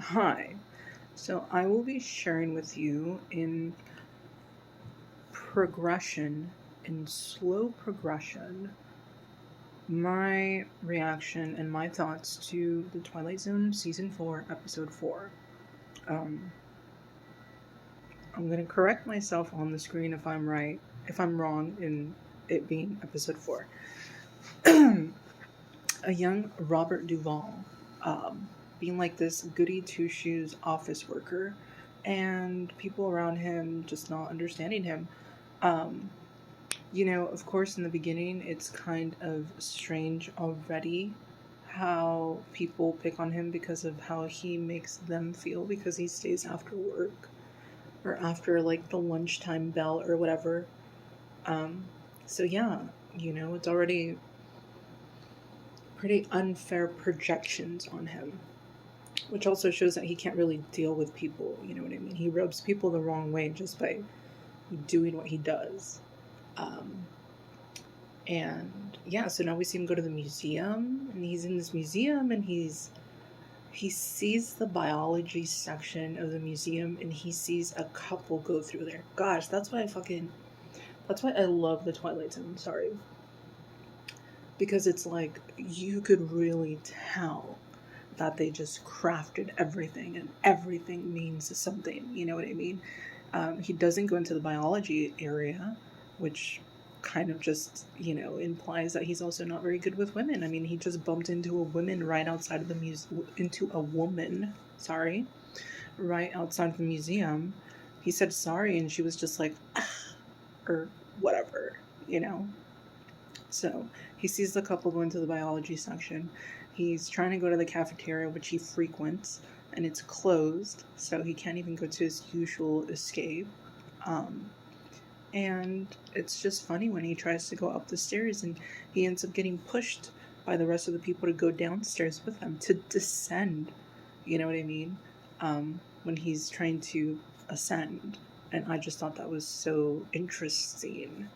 Hi. So I will be sharing with you in progression, in slow progression, my reaction and my thoughts to the Twilight Zone Season 4, Episode 4. Um, I'm going to correct myself on the screen if I'm wrong in it being Episode 4. A young Robert Duvall, being like this goody two shoes office worker, and people around him just not understanding him. Um, of course, in the beginning, it's kind of strange already how people pick on him because of how he makes them feel because he stays after work or after like the lunchtime bell or whatever. Um, so yeah, it's already pretty unfair projections on him, which also shows that he can't really deal with people. You know what I mean? He rubs people the wrong way just by doing what he does. Um, and yeah, so now we see him go to the museum, and he's in this museum, and he sees the biology section of the museum, and he sees a couple go through there. Gosh, that's why I love the Twilight Zone. Sorry, because it's like you could really tell that they just crafted everything and everything means something. You know what I mean? He doesn't go into the biology area, which kind of just, implies that he's also not very good with women. I mean, he just bumped into a woman right outside of the right outside of the museum. He said sorry, and she was just like, or whatever, you know? So he sees the couple go into the biology section. He's trying to go to the cafeteria, which he frequents, and it's closed, so he can't even go to his usual escape. And it's just funny when he tries to go up the stairs and he ends up getting pushed by the rest of the people to go downstairs with him, to descend. You know what I mean? When he's trying to ascend. And I just thought that was so interesting.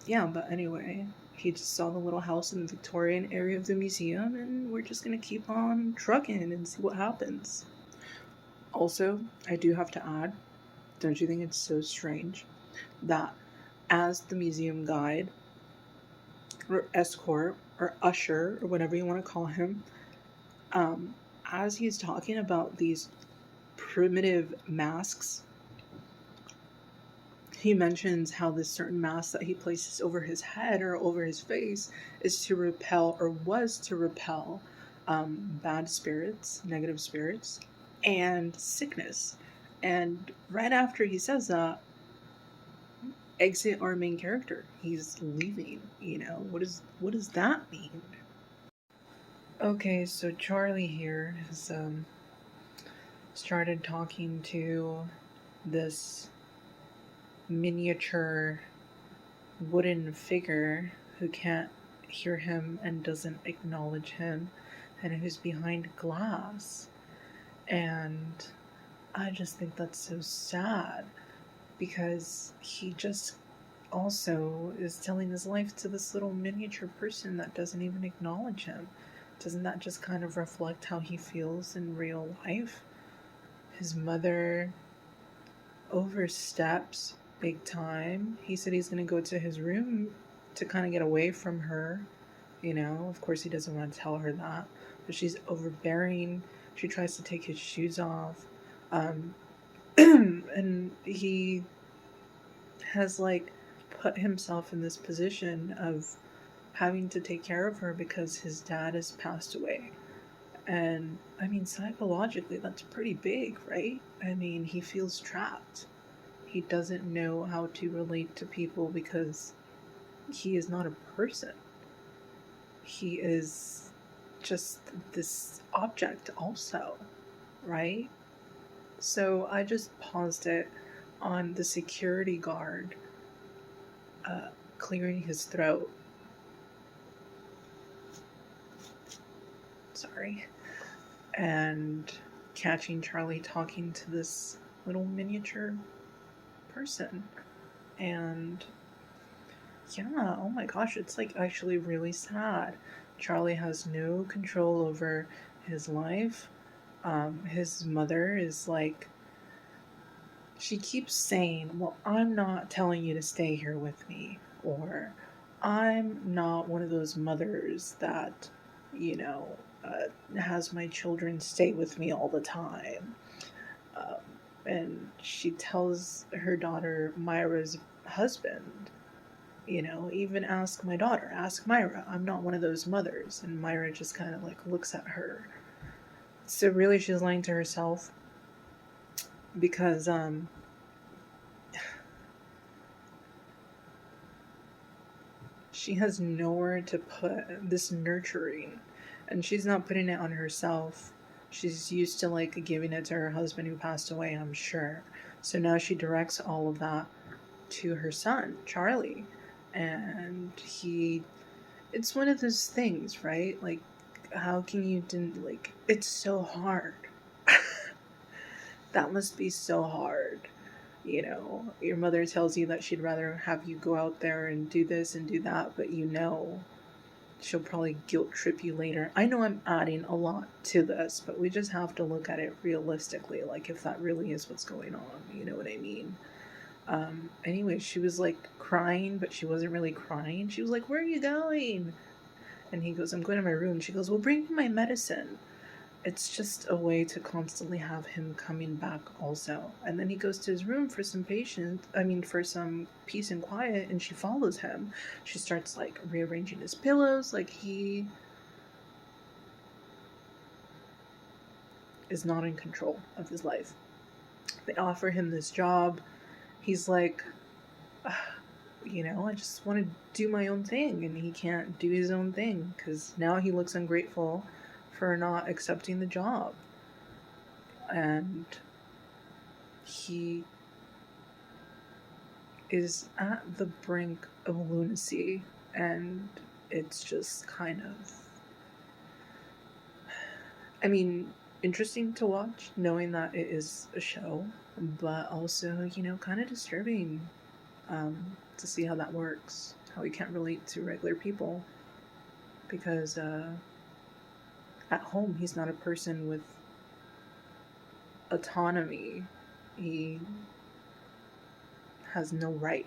Yeah, but anyway, he just saw the little house in the Victorian area of the museum, and we're just gonna keep on trucking and see what happens. Also, I do have to add, don't you think it's so strange that as the museum guide, or escort, or usher, or whatever you want to call him, as he's talking about these primitive masks, he mentions how this certain mask that he places over his head or over his face is to repel, or was to repel, bad spirits, negative spirits, and sickness. And right after he says that, exit our main character. He's leaving, What does that mean? Okay, so Charlie here has started talking to this miniature wooden figure who can't hear him and doesn't acknowledge him, and who's behind glass. And I just think that's so sad, because he just also is telling his life to this little miniature person that doesn't even acknowledge him. Doesn't that just kind of reflect how he feels in real life? His mother oversteps big time. He said he's going to go to his room to kind of get away from her. Of course he doesn't want to tell her that, but she's overbearing. She tries to take his shoes off. And he has put himself in this position of having to take care of her because his dad has passed away. And I mean, psychologically, that's pretty big, right? I mean, he feels trapped. He doesn't know how to relate to people because he is not a person. He is just this object also, right? So I just paused it on the security guard clearing his throat. Sorry. And catching Charlie talking to this little miniature person. And yeah, oh my gosh, it's actually really sad. Charlie has no control over his life. His mother is like, she keeps saying, well, I'm not telling you to stay here with me, or I'm not one of those mothers that, you know, has my children stay with me all the time. Um, and she tells her daughter, Myra's husband, you know, even ask my daughter, ask Myra. I'm not one of those mothers. And Myra just kind of like looks at her. So really, she's lying to herself because she has nowhere to put this nurturing, and she's not putting it on herself. She's used to like giving it to her husband who passed away, I'm sure. So now she directs all of that to her son, Charlie. And it's one of those things, right? Like, how can you didn't, like, it's so hard. That must be so hard. You know, your mother tells you that she'd rather have you go out there and do this and do that, but you know she'll probably guilt trip you later. I know I'm adding a lot to this, but we just have to look at it realistically, like if that really is what's going on, you know what I mean? Anyway, she was like crying, but she wasn't really crying. She was like, where are you going? And he goes, I'm going to my room. She goes, well, bring me my medicine. It's just a way to constantly have him coming back also. And then he goes to his room for some for some peace and quiet, and she follows him. She starts like rearranging his pillows, like he is not in control of his life. They offer him this job. He's like, you know, I just want to do my own thing, and he can't do his own thing because now he looks ungrateful for not accepting the job. And he is at the brink of lunacy, and it's just kind of, I mean, interesting to watch, knowing that it is a show, but also, you know, kind of disturbing to see how that works, how he can't relate to regular people, because at home he's not a person with autonomy. He has no right.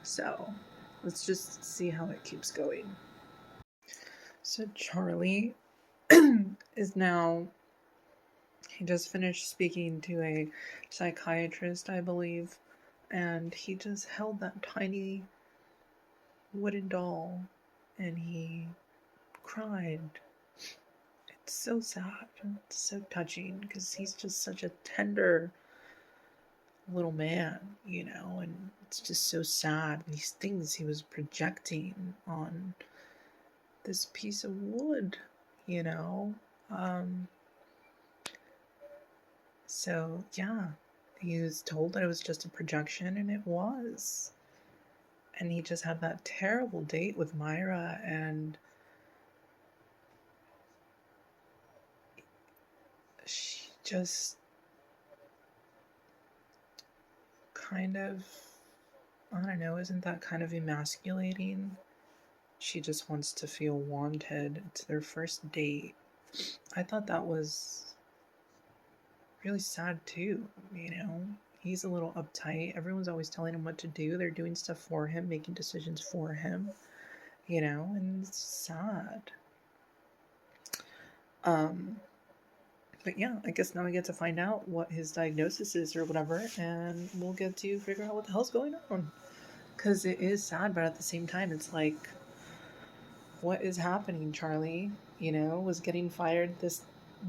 So let's just see how it keeps going. So Charlie is now, he just finished speaking to a psychiatrist, I believe, and he just held that tiny wooden doll and he cried. It's so sad. It's so touching because he's just such a tender little man, you know, and it's just so sad. These things he was projecting on this piece of wood, you know. So yeah, he was told that it was just a projection, and it was. And he just had that terrible date with Myra, and she just kind of, I don't know, isn't that kind of emasculating? She just wants to feel wanted. It's their first date. I thought that was really sad too, you know? He's a little uptight. Everyone's always telling him what to do. They're doing stuff for him, making decisions for him, you know, and it's sad. But yeah, I guess now we get to find out what his diagnosis is or whatever, and we'll get to figure out what the hell's going on. Because it is sad, but at the same time, it's like, what is happening, Charlie? You know, was getting fired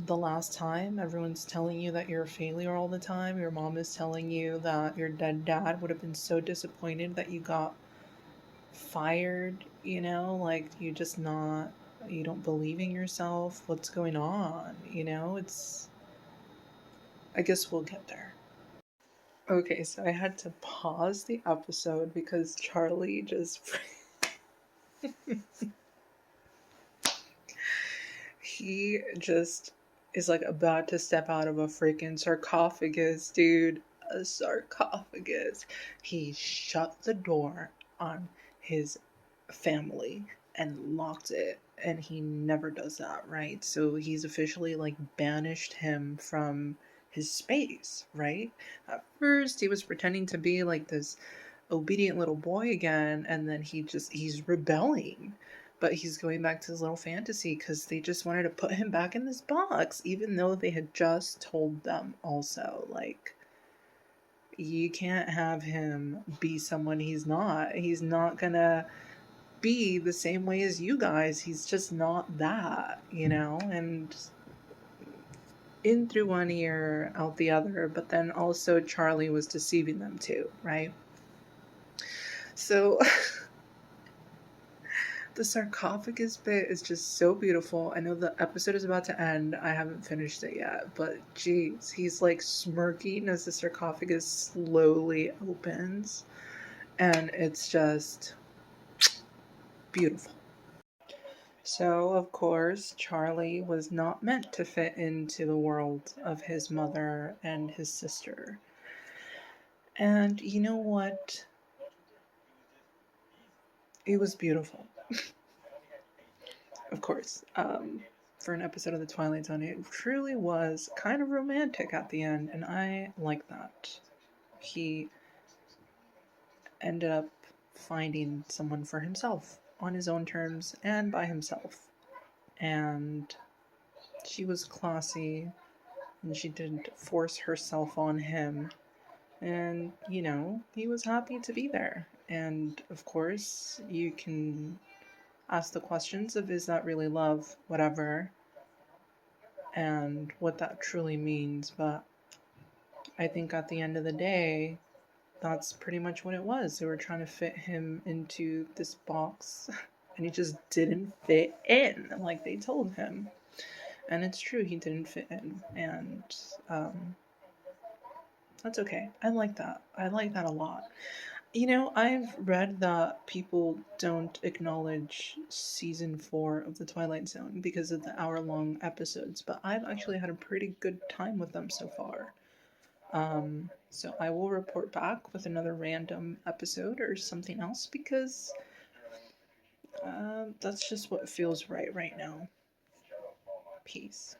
the last time. Everyone's telling you that you're a failure all the time. Your mom is telling you that your dead dad would have been so disappointed that you got fired, you know, like you don't believe in yourself. What's going on? You know, I guess we'll get there. Okay, so I had to pause the episode because Charlie just he just is like about to step out of a freaking sarcophagus, dude. A sarcophagus. He shut the door on his family and locked it. and he never does that, right? So he's officially like banished him from his space, right? At first, he was pretending to be like this obedient little boy again, and then he's rebelling. But he's going back to his little fantasy because they just wanted to put him back in this box, even though they had just told them also, like, you can't have him be someone he's not. He's not gonna be the same way as you guys. He's just not that, you know? And in through one ear, out the other, but then also Charlie was deceiving them too, right? So the sarcophagus bit is just so beautiful. I know the episode is about to end. I haven't finished it yet, but geez, he's like smirking as the sarcophagus slowly opens, and it's just beautiful. So, of course, Charlie was not meant to fit into the world of his mother and his sister. And you know what? It was beautiful. Of course. For an episode of the Twilight Zone, it truly was kind of romantic at the end, and I like that. He ended up finding someone for himself on his own terms and by himself. And she was classy, and she didn't force herself on him. And, you know, he was happy to be there. And of course, you can ask the questions of is that really love, whatever, and what that truly means. But I think at the end of the day, that's pretty much what it was. They were trying to fit him into this box, and he just didn't fit in like they told him. And it's true, he didn't fit in. And that's okay. I like that. I like that a lot. You know, I've read that people don't acknowledge season 4 of The Twilight Zone because of the hour-long episodes, but I've actually had a pretty good time with them so far. So I will report back with another random episode or something else because that's just what feels right now. Peace.